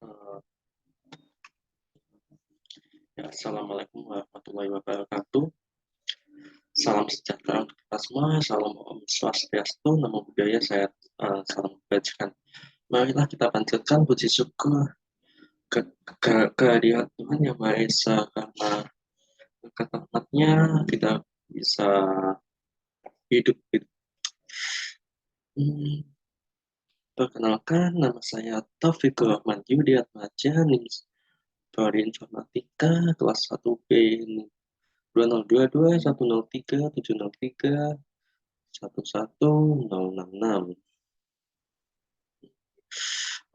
Eh, Assalamualaikum warahmatullahi wabarakatuh. Salam sejahtera untuk kita semua. Salam Om Swastiastu. Namo Buddhaya. Salam kebajikan. Marilah kita panjatkan puji syukur kehadirat Tuhan Yang Maha Esa, karena berkat rahmatnya kita bisa hidup. Hmm, Perkenalkan, nama saya Taufikur Rahman Yudiatmaja, NIM Prodi Informatika kelas 1B 2022-103-703-11066.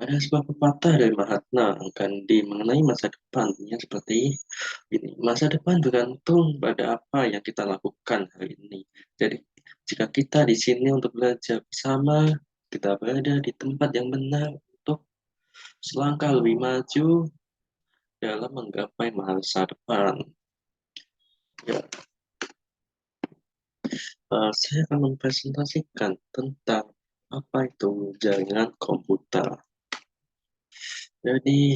Ada sebuah pepatah dari Mahatma Gandhi mengenai masa depannya seperti ini. Masa depan bergantung pada apa yang kita lakukan hari ini. Jadi, jika kita di sini untuk belajar bersama, kita berada di tempat yang benar untuk selangkah lebih maju dalam menggapai masa depan. Ya, saya akan mempresentasikan tentang apa itu jaringan komputer. Jadi,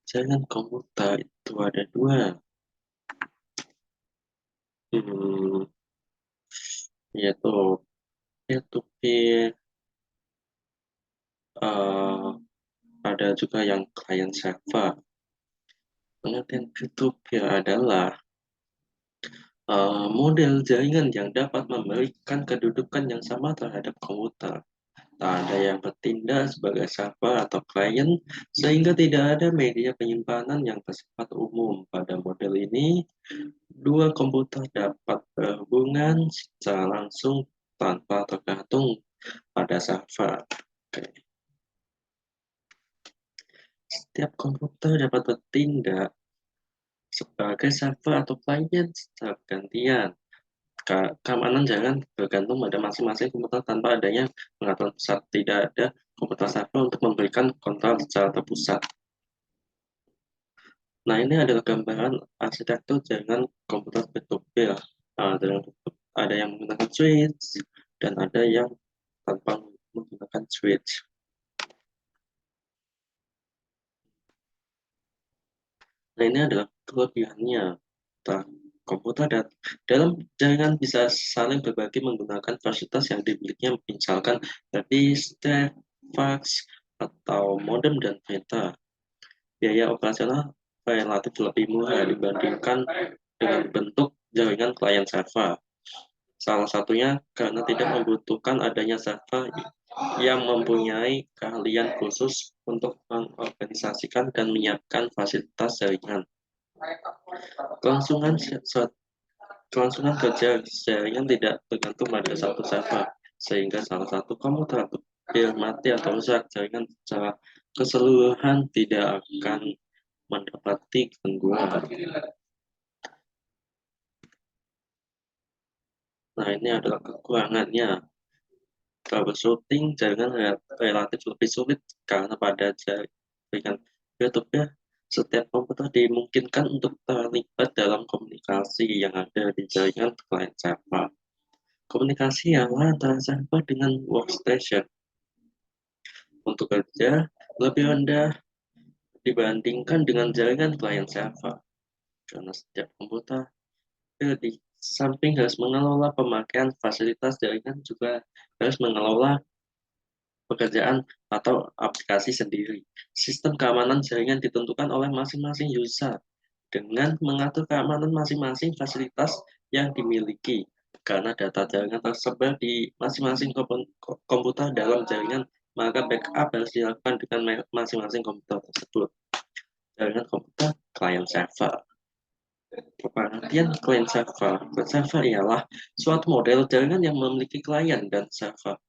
jaringan komputer itu ada dua, hmm, yaitu peer-to-peer, eh, ada juga yang client server. Pengertian peer-to-peer adalah model jaringan yang dapat memberikan kedudukan yang sama terhadap komputer. Tak ada yang bertindak sebagai server atau klien, sehingga tidak ada media penyimpanan yang bersifat umum. Pada model ini, dua komputer dapat berhubungan secara langsung tanpa tergantung pada server. Oke. Setiap komputer dapat bertindak sebagai server atau klien secara bergantian. Keamanan jangan bergantung pada masing-masing komputer tanpa adanya pengaturan pusat. Tidak ada komputer server untuk memberikan kontrol secara terpusat. Nah, ini adalah gambaran arsitektur jaringan komputer peer-to-peer. Ada yang menggunakan switch dan ada yang tanpa menggunakan switch. Nah, ini adalah kelebihannya. Komputer dan dalam jaringan bisa saling berbagi menggunakan fasilitas yang dimilikinya, misalkan disk, fax, atau modem dan printer. Biaya operasional relatif lebih murah dibandingkan dengan bentuk jaringan klien server. Salah satunya karena tidak membutuhkan adanya server yang mempunyai keahlian khusus untuk mengorganisasikan dan menyiapkan fasilitas jaringan. Kelangsungan Kelangsungan kerja jaringan tidak bergantung pada satu server, sehingga salah satu komputer atau mati atau rusak, jaringan secara keseluruhan tidak akan mendapati gangguan. Nah, ini adalah kekurangannya. Troubleshooting jaringan relatif lebih sulit karena pada jaringan peer-to-peer, setiap komputer dimungkinkan untuk terlibat dalam komunikasi yang ada di jaringan client server. Komunikasi yang antara server dengan workstation untuk kerja lebih rendah dibandingkan dengan jaringan client server, karena setiap komputer di samping harus mengelola pemakaian fasilitas jaringan, juga harus mengelola pekerjaan atau aplikasi sendiri. Sistem keamanan jaringan ditentukan oleh masing-masing user dengan mengatur keamanan masing-masing fasilitas yang dimiliki, karena data jaringan tersebar di masing-masing komputer dalam jaringan, maka backup harus dilakukan dengan masing-masing komputer tersebut. Jaringan komputer client server. Pengertian client server. Client server ialah suatu model jaringan yang memiliki klien dan server.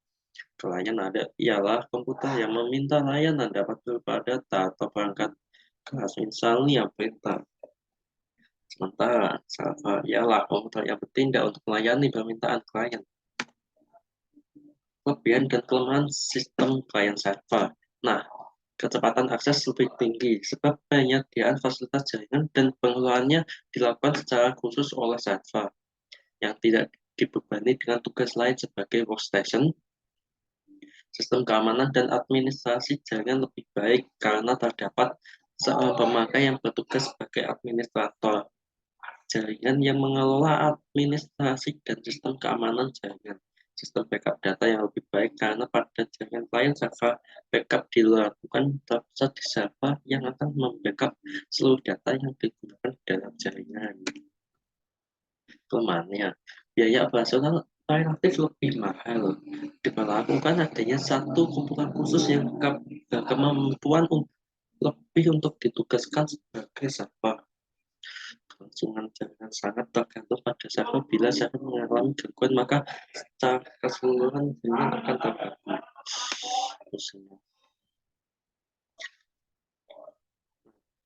Klien ialah komputer yang meminta layanan dapat berupa data atau perangkat keras, misalnya printer. Sementara server ialah komputer yang bertindak untuk melayani permintaan klien. Kelebihan dan kelemahan sistem client server. Nah, kecepatan akses lebih tinggi sebab penyediaan fasilitas jaringan dan pengelolaannya dilakukan secara khusus oleh server yang tidak dibebani dengan tugas lain sebagai workstation. Sistem keamanan dan administrasi jaringan lebih baik karena terdapat seorang pemakai yang bertugas sebagai administrator jaringan yang mengelola administrasi dan sistem keamanan jaringan. Sistem backup data yang lebih baik karena pada jaringan klien server backup dilakukan terpusat di server yang akan membackup seluruh data yang digunakan dalam jaringan. Kelemahannya, biaya operasional relatif lebih mahal. Diperlakukan adanya satu komputer khusus yang berkemampuan lebih untuk ditugaskan sebagai server. Kelangsungan jaringan sangat tergantung pada server. Bila server mengalami gangguan, maka secara keseluruhan jaringan akan terganggu.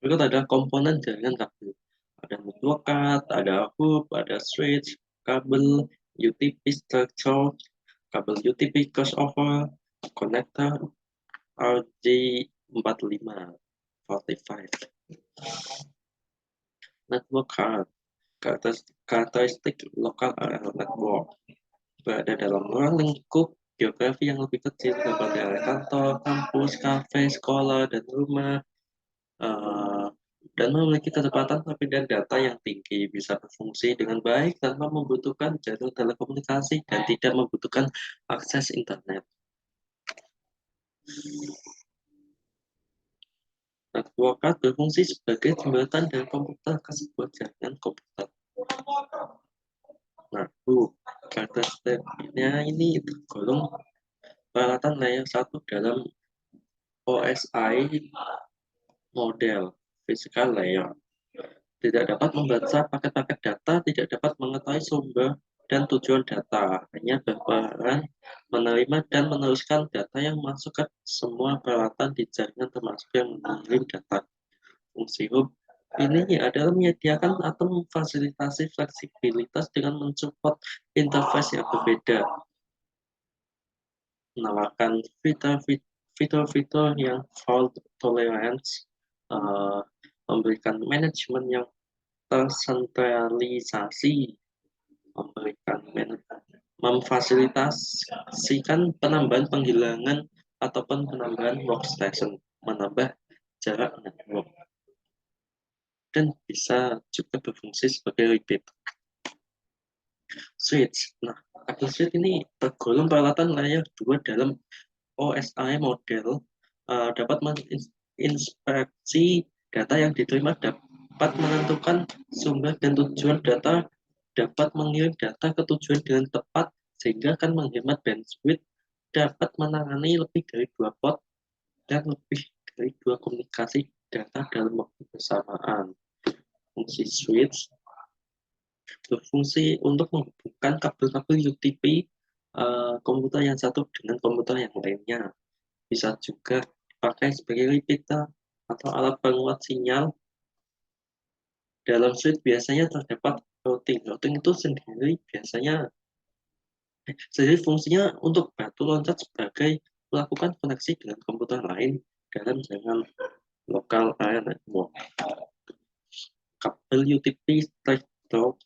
Berikut ada komponen jaringan kabel. Ada network card, ada hub, ada switch, kabel, UTP structure, kabel UTP crossover, connector, RJ45. Network card, karakteristik lokal area network. Berada dalam ruang lingkup geografi yang lebih kecil seperti area kantor, kampus, kafe, sekolah, dan rumah, eh, dan memiliki kecepatan perpindahan data yang tinggi, bisa berfungsi dengan baik tanpa membutuhkan jalur telekomunikasi dan tidak membutuhkan akses internet. Network card berfungsi sebagai jembatan dari komputer ke sebuah jaringan komputer. Nah, karakteristiknya ini tergolong peralatan layer 1 dalam OSI model physical layer. Tidak dapat membaca paket-paket data, tidak dapat mengetahui sumber dan tujuan data, hanya berperan menerima dan meneruskan data yang masuk ke semua peralatan di jaringan termasuk yang mengirim data. Fungsi hub ini adalah menyediakan atau memfasilitasi fleksibilitas dengan mensupport interface yang berbeda, menawarkan fitur-fitur yang fault tolerance, memberikan manajemen yang tersentralisasi, memberikan memfasilitasikan penambahan penghilangan ataupun penambahan workstation, menambah jarak network, dan bisa juga berfungsi sebagai repeat switch. Nah, kabel switch ini tergolong peralatan layer 2 dalam OSI model, dapat menginspeksi data yang diterima, dapat menentukan sumber dan tujuan data, dapat mengirim data ke tujuan dengan tepat sehingga akan menghemat bandwidth, dapat menangani lebih dari 2 port dan lebih dari 2 komunikasi data dalam waktu bersamaan. Fungsi switch berfungsi untuk menghubungkan kabel-kabel UTP komputer yang satu dengan komputer yang lainnya. Bisa juga dipakai sebagai repeater atau alat penguat sinyal. Dalam switch biasanya terdapat routing. Routing itu sendiri biasanya jadi fungsinya untuk batu loncat sebagai melakukan koneksi dengan komputer lain dalam jaringan lokal area network. Kabel UTP threshold,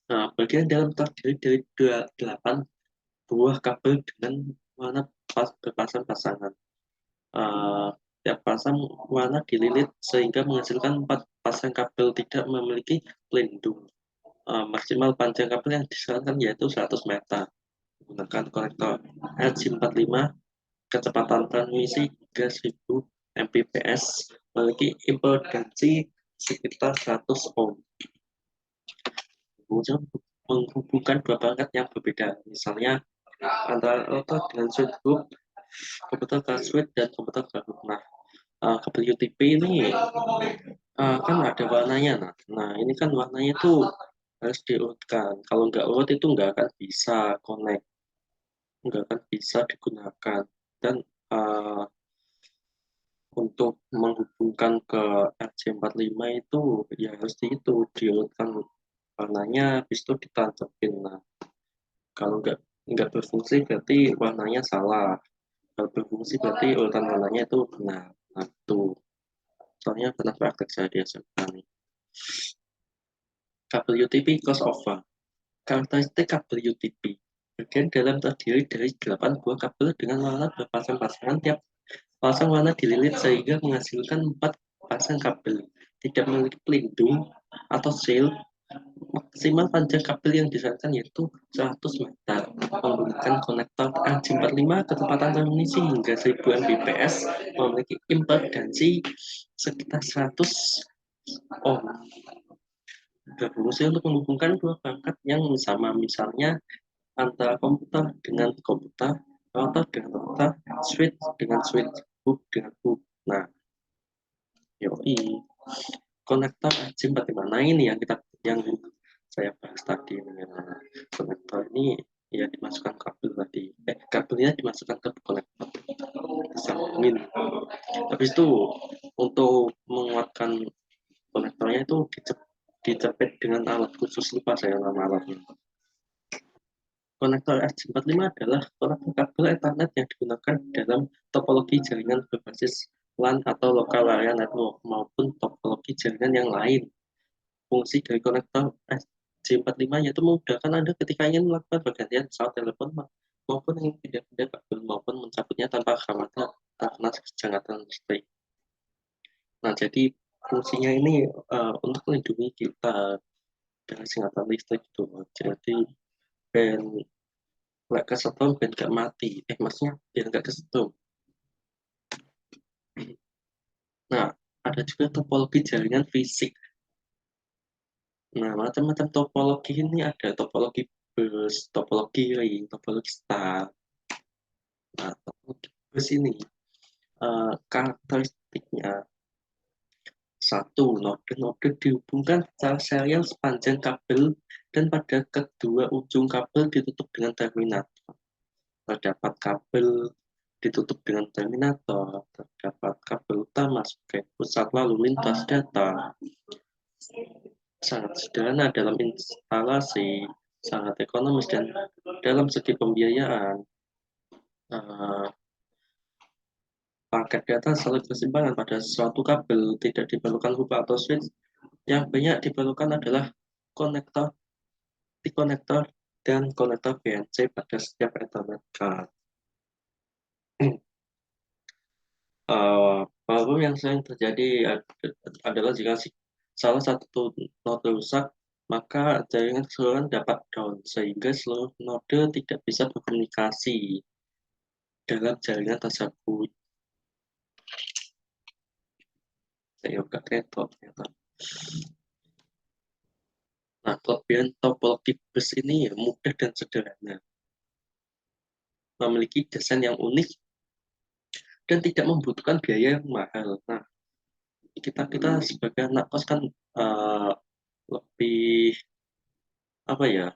bagian dalam terdiri dari 8 buah kabel dengan warna berpasang-pasangan. Tiap pasang warna dililit sehingga menghasilkan 4 pasang kabel tidak memiliki pelindung. Maksimal panjang kabel yang disarankan yaitu 100 meter. Menggunakan konektor RJ45, kecepatan transmisi hingga 1000 Mbps, memiliki impedansi sekitar 100 ohm. Kemudian menghubungkan 2 perangkat yang berbeda, misalnya antara router dengan switch group, komputer ke switch, dan komputer ke group. Nah, kabel UTP ini kan ada warnanya. Nah, ini kan warnanya itu harus diurutkan. Kalau nggak urut itu nggak akan bisa connect, nggak akan bisa digunakan. Dan uh, untuk menghubungkan ke RJ45 itu ya harus diurutkan warnanya, habis itu ditancapin. Nah, kalau nggak berfungsi berarti warnanya salah. Kalau berfungsi berarti urutan warnanya itu benar. Nah, itu soalnya pernah praktek saya di SMK nih. Kabel UTP crossover. Karakteristik kabel UTP. Bagian dalam terdiri dari 8 buah kabel dengan warna berpasang-pasangan. Tiap pasang warna dililit sehingga menghasilkan 4 pasang kabel. Tidak memiliki pelindung atau seal. Maksimal panjang kabel yang disarankan yaitu 100 meter. Menggunakan konektor RJ45, kecepatan transmisi hingga 1000 Mbps, memiliki impedansi sekitar 100 ohm. Berfungsi untuk menghubungkan dua perangkat yang sama, misalnya antara komputer dengan komputer, router dengan router, switch dengan switch, hub dengan hub. Nah, yoi, konektor RJ45. Nah, ini yang saya bahas tadi. Konektor ini ya dimasukkan kabel tadi. Kabelnya dimasukkan ke konektor, disambungin. Habis itu untuk menguatkan konektornya itu dicepit dengan alat khusus, lupa saya nama alatnya. Konektor RJ45 adalah konektor kabel Ethernet yang digunakan dalam topologi jaringan berbasis LAN atau Local Area Network maupun topologi jaringan yang lain. Fungsi dari konektor RJ45 yaitu memudahkan Anda ketika ingin melakukan pergantian pesawat telepon maupun ingin pindah-pindah kabel maupun mencabutnya tanpa khawatir terkena kejangatan listrik. Nah, jadi fungsinya ini untuk melindungi kita dari sengatan listrik itu. Jadi ben nggak kesetrum, ben nggak mati. Maksudnya biar nggak kesetrum. Nah, ada juga topologi jaringan fisik. Nah, macam-macam topologi ini ada topologi bus, topologi ring, topologi star. Nah, topologi bus ini karakteristiknya satu, node-node dihubungkan secara serial sepanjang kabel dan pada kedua ujung kabel ditutup dengan terminator. Terdapat kabel ditutup dengan terminator, terdapat kabel utama sebagai pusat lalu lintas data. Sangat sederhana dalam instalasi, sangat ekonomis, dan dalam segi pembiayaan. Paket data selalu bersimpangan pada suatu kabel, tidak diperlukan hub atau switch. Yang banyak diperlukan adalah konektor, konektor, dan konektor BNC pada setiap Ethernet card. Problem yang sering terjadi adalah jika salah satu node rusak, maka jaringan keseluruhan dapat down, sehingga seluruh node tidak bisa berkomunikasi dalam jaringan tersebut. Saya juga laptop ternyata. Nah, kelebihan topologi bus ini ya mudah dan sederhana, memiliki desain yang unik dan tidak membutuhkan biaya yang mahal. Nah, kita sebagai anak kos kan lebih apa ya,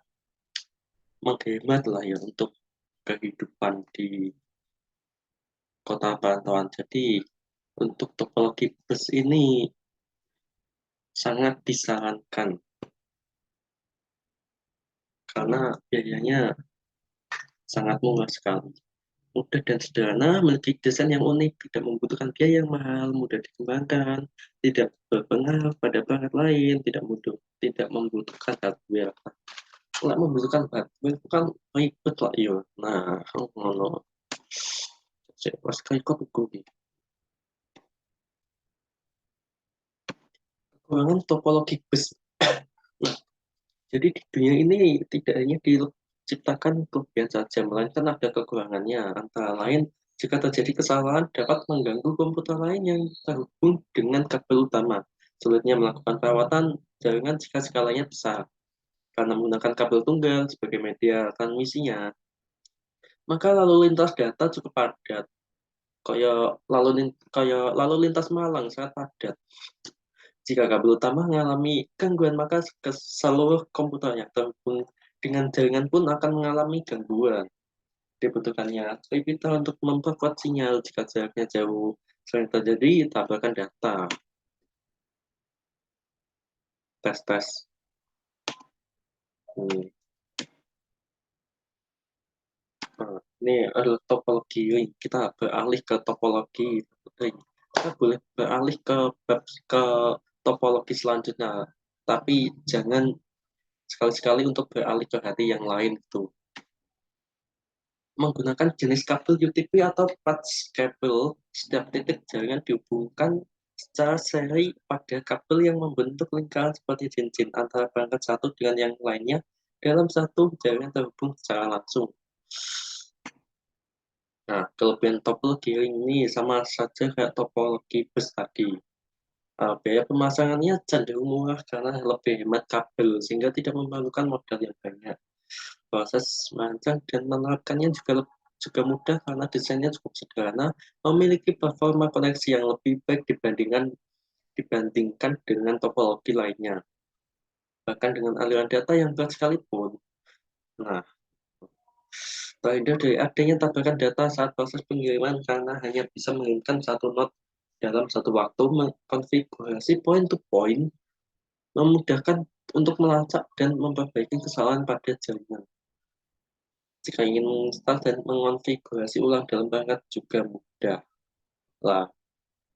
menghemat lah ya untuk kehidupan di kota perantauan. Jadi untuk topologi bus ini sangat disarankan karena biayanya sangat murah sekali. Mudah dan sederhana, memiliki desain yang unik, tidak membutuhkan biaya yang mahal, mudah dikembangkan, tidak berpengaruh pada perangkat lain, tidak membutuhkan hardware. Kalau membutuhkan hardware itu kan ribet lah yo. Nah, ngono. Saya pas kayak kok gue. Kekurangan topologi bus. Nah, jadi di dunia ini tidak hanya diciptakan kelebihan saja, melainkan ada kekurangannya. Antara lain, jika terjadi kesalahan dapat mengganggu komputer lain yang terhubung dengan kabel utama. Sulitnya melakukan perawatan jaringan jika skalanya besar. Karena menggunakan kabel tunggal sebagai media transmisinya, maka lalu lintas data cukup padat. Lalu lintas Malang sangat padat. Jika kabel utama mengalami gangguan, maka seluruh komputer yang terhubung dengan jaringan pun akan mengalami gangguan. Dibutuhkannya repeater untuk memperkuat sinyal jika jaraknya jauh. Sering terjadi tabrakan data. Tes. Ini adalah topologi ring. Kita beralih ke topologi ring. Kita boleh beralih ke topologi selanjutnya, tapi jangan sekali-sekali untuk beralih ke hati yang lain itu. menggunakan jenis kabel UTP atau patch kabel. Setiap titik jaringan dihubungkan secara seri pada kabel yang membentuk lingkaran seperti cincin antara perangkat satu dengan yang lainnya dalam satu jaringan terhubung secara langsung. Nah, kelebihan topologi ring ini sama saja kayak topologi bus tadi. Biaya pemasangannya cenderung murah karena lebih hemat kabel, sehingga tidak memerlukan modal yang banyak. Proses merancang dan menerapkannya juga mudah karena desainnya cukup sederhana, memiliki performa koneksi yang lebih baik dibandingkan dengan topologi lainnya. Bahkan dengan aliran data yang berat sekalipun. Nah, terhindar dari adanya tabrakan data saat proses pengiriman karena hanya bisa mengirimkan satu not dalam satu waktu, mengkonfigurasi point-to-point, memudahkan untuk melacak dan memperbaiki kesalahan pada jaringan. Jika ingin menginstal dan mengonfigurasi ulang dalam perangkat juga mudah. Lah,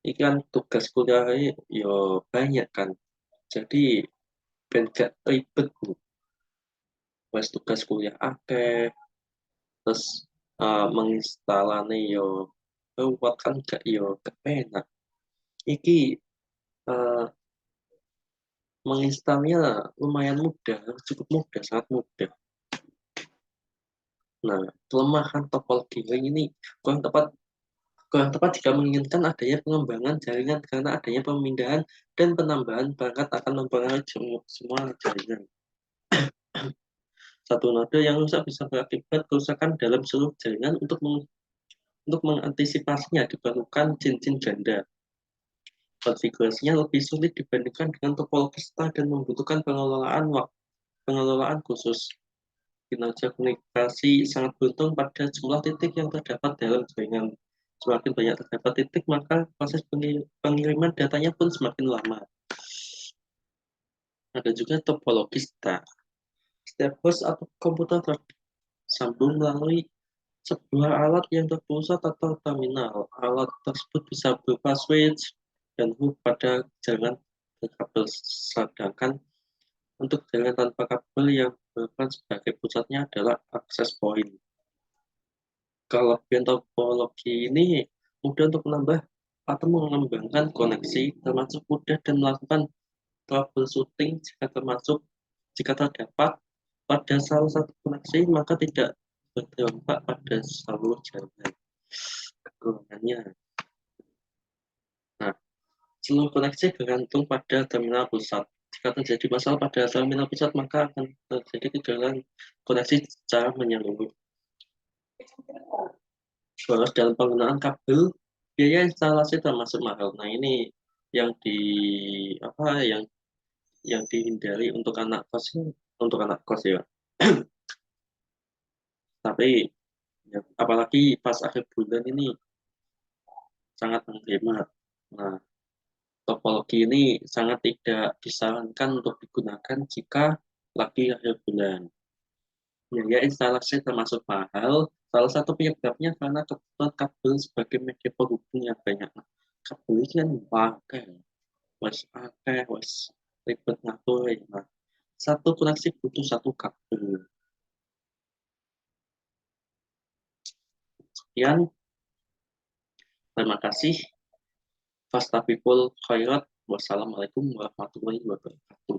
ini kan tugas kuliah yo banyak kan. Jadi ben gak ribet Bu. Wes tugas kuliah akeh, terus menginstalane yo buat kan gak yo gak enak. Iki uh, menginstalnya lumayan mudah, cukup mudah, sangat mudah. Nah, kelemahan topologi ini kurang tepat kurang tepat jika menginginkan adanya pengembangan jaringan karena adanya pemindahan dan penambahan perangkat akan mempengaruhi semua jaringan. Satu node yang rusak bisa berakibat kerusakan dalam seluruh jaringan. Untuk mengantisipasinya diperlukan cincin ganda. Konfigurasinya lebih sulit dibandingkan dengan topologi star dan membutuhkan pengelolaan khusus. Kinerja komunikasi sangat beruntung pada jumlah titik yang terdapat dalam jaringan. Semakin banyak terdapat titik, maka proses pengiriman datanya pun semakin lama. Ada juga topologi star. Setiap host atau komputer tersambung melalui sebuah alat yang terpusat atau terminal. Alat tersebut bisa berupa switch dan hub pada jaringan berkabel, sedangkan untuk jaringan tanpa kabel yang berperan sebagai pusatnya adalah akses point. Kelebihan topologi ini mudah untuk menambah atau mengembangkan koneksi, termasuk mudah dan melakukan troubleshooting jika terdapat pada salah satu koneksi maka tidak berdampak pada seluruh jaringan. Kekurangannya, nah, seluruh koneksi bergantung pada terminal pusat. Jika terjadi masalah pada terminal pusat maka akan terjadi kegagalan koneksi secara menyeluruh. Boros dalam penggunaan kabel, biaya instalasi termasuk mahal. Nah, ini yang di apa yang dihindari untuk anak kos ya. Tapi ya, apalagi pas akhir bulan ini sangat menghemat. Nah, topologi ini sangat tidak disarankan untuk digunakan jika lagi akhir bulan. Biaya instalasi termasuk mahal. Salah satu penyebabnya karena kebutuhan kabel sebagai media penghubung yang banyak. Nah, kabel ini kan pakai, wes akeh, wes ribet ngatur. Nah, satu koneksi butuh satu kabel. Sekian, terima kasih. Fasta people khairat. Wassalamualaikum warahmatullahi wabarakatuh.